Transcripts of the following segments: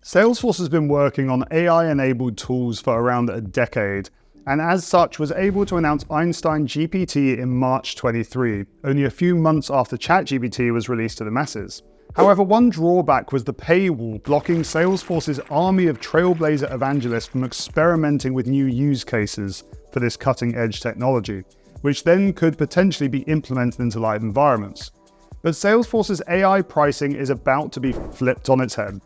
Salesforce has been working on AI-enabled tools for around a decade, and as such was able to announce Einstein GPT in March 23, only a few months after ChatGPT was released to the masses. However, one drawback was the paywall blocking Salesforce's army of trailblazer evangelists from experimenting with new use cases for this cutting-edge technology, which then could potentially be implemented into live environments. But Salesforce's AI pricing is about to be flipped on its head.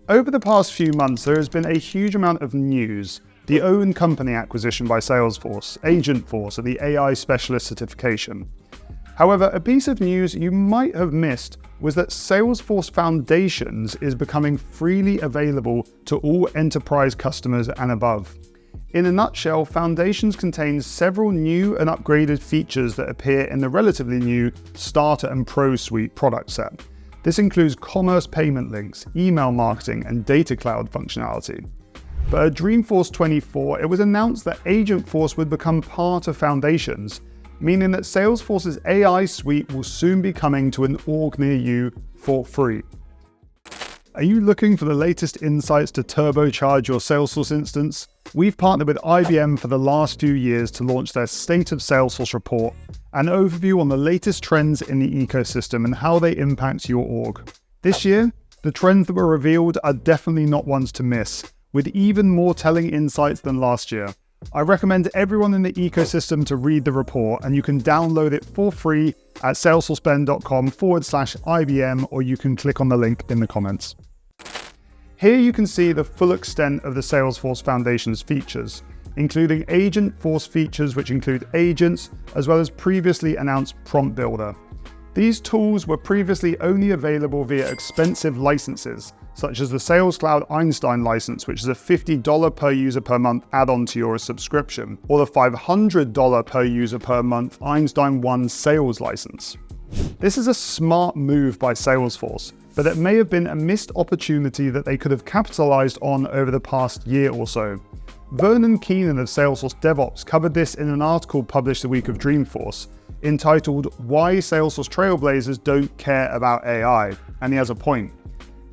Over the past few months, there has been a huge amount of news. The own company acquisition by Salesforce, Agentforce, and the AI Specialist certification. However, a piece of news you might have missed was that Salesforce Foundations is becoming freely available to all enterprise customers and above. In a nutshell, Foundations contains several new and upgraded features that appear in the relatively new Starter and Pro Suite product set. This includes commerce payment links, email marketing, and data cloud functionality. But at Dreamforce 24, it was announced that Agentforce would become part of Foundations, meaning that Salesforce's AI suite will soon be coming to an org near you for free. Are you looking for the latest insights to turbocharge your Salesforce instance? We've partnered with IBM for the last few years to launch their State of Salesforce report, an overview on the latest trends in the ecosystem and how they impact your org. This year, the trends that were revealed are definitely not ones to miss, with even more telling insights than last year. I recommend everyone in the ecosystem to read the report, and you can download it for free at salesforceben.com/IBM, or you can click on the link in the comments. Here you can see the full extent of the Salesforce Foundations features, including Agentforce features which include agents, as well as previously announced Prompt Builder. These tools were previously only available via expensive licenses, such as the Sales Cloud Einstein license, which is a $50 per user per month add-on to your subscription, or the $500 per user per month Einstein One Sales license. This is a smart move by Salesforce, but it may have been a missed opportunity that they could have capitalized on over the past year or so. Vernon Keenan of Salesforce DevOps covered this in an article published the week of Dreamforce, entitled Why Salesforce Trailblazers Don't Care About AI, and he has a point.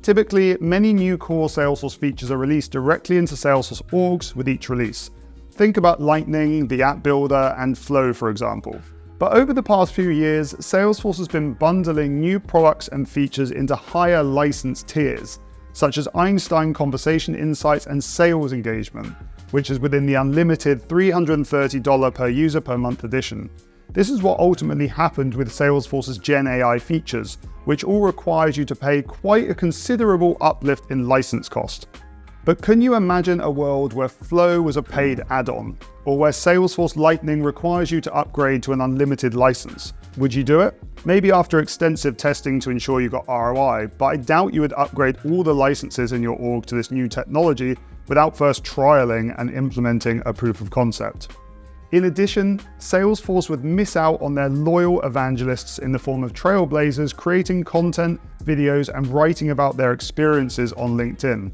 Typically, many new core Salesforce features are released directly into Salesforce orgs with each release. Think about Lightning, the App Builder, and Flow, for example. But over the past few years, Salesforce has been bundling new products and features into higher license tiers, such as Einstein Conversation Insights and Sales Engagement, which is within the unlimited $330 per user per month edition. This is what ultimately happened with Salesforce's Gen AI features, which all requires you to pay quite a considerable uplift in license cost. But can you imagine a world where Flow was a paid add-on, or where Salesforce Lightning requires you to upgrade to an unlimited license? Would you do it? Maybe after extensive testing to ensure you got ROI, but I doubt you would upgrade all the licenses in your org to this new technology without first trialing and implementing a proof of concept. In addition, Salesforce would miss out on their loyal evangelists in the form of trailblazers creating content, videos, and writing about their experiences on LinkedIn.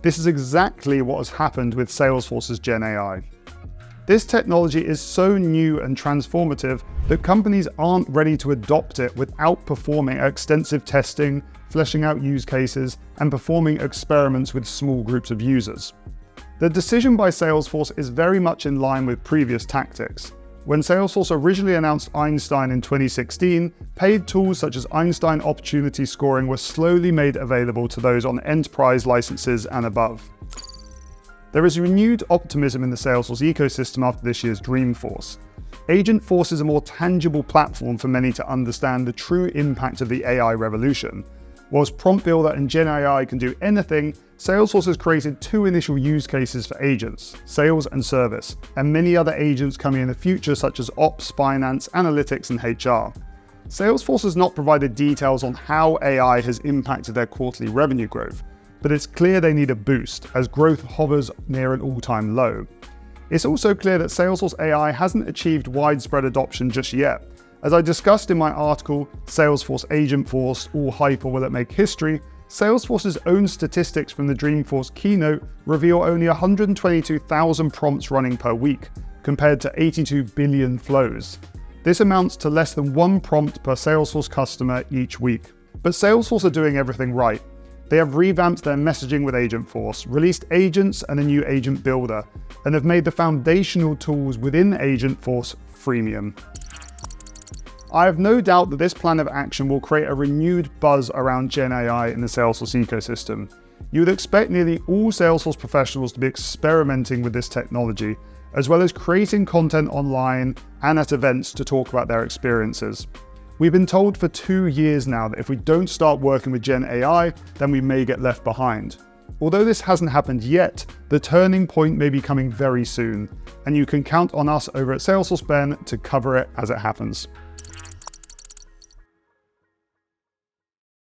This is exactly what has happened with Salesforce's Gen AI. This technology is so new and transformative that companies aren't ready to adopt it without performing extensive testing, fleshing out use cases, and performing experiments with small groups of users. The decision by Salesforce is very much in line with previous tactics. When Salesforce originally announced Einstein in 2016, paid tools such as Einstein Opportunity Scoring were slowly made available to those on enterprise licenses and above. There is renewed optimism in the Salesforce ecosystem after this year's Dreamforce. Agentforce is a more tangible platform for many to understand the true impact of the AI revolution. Whilst Prompt Builder and Gen AI can do anything, Salesforce has created two initial use cases for agents, sales and service, and many other agents coming in the future such as ops, finance, analytics, and HR. Salesforce has not provided details on how AI has impacted their quarterly revenue growth, but it's clear they need a boost as growth hovers near an all-time low. It's also clear that Salesforce AI hasn't achieved widespread adoption just yet. As I discussed in my article, Salesforce Agentforce, All Hype or Will It Make History, Salesforce's own statistics from the Dreamforce keynote reveal only 122,000 prompts running per week, compared to 82 billion flows. This amounts to less than 1 prompt per Salesforce customer each week. But Salesforce are doing everything right. They have revamped their messaging with Agentforce, released agents and a new agent builder, and have made the foundational tools within Agentforce freemium. I have no doubt that this plan of action will create a renewed buzz around Gen AI in the Salesforce ecosystem. You would expect nearly all Salesforce professionals to be experimenting with this technology, as well as creating content online and at events to talk about their experiences. We've been told for 2 years now that if we don't start working with Gen AI, then we may get left behind. Although this hasn't happened yet, the turning point may be coming very soon, and you can count on us over at Salesforce Ben to cover it as it happens.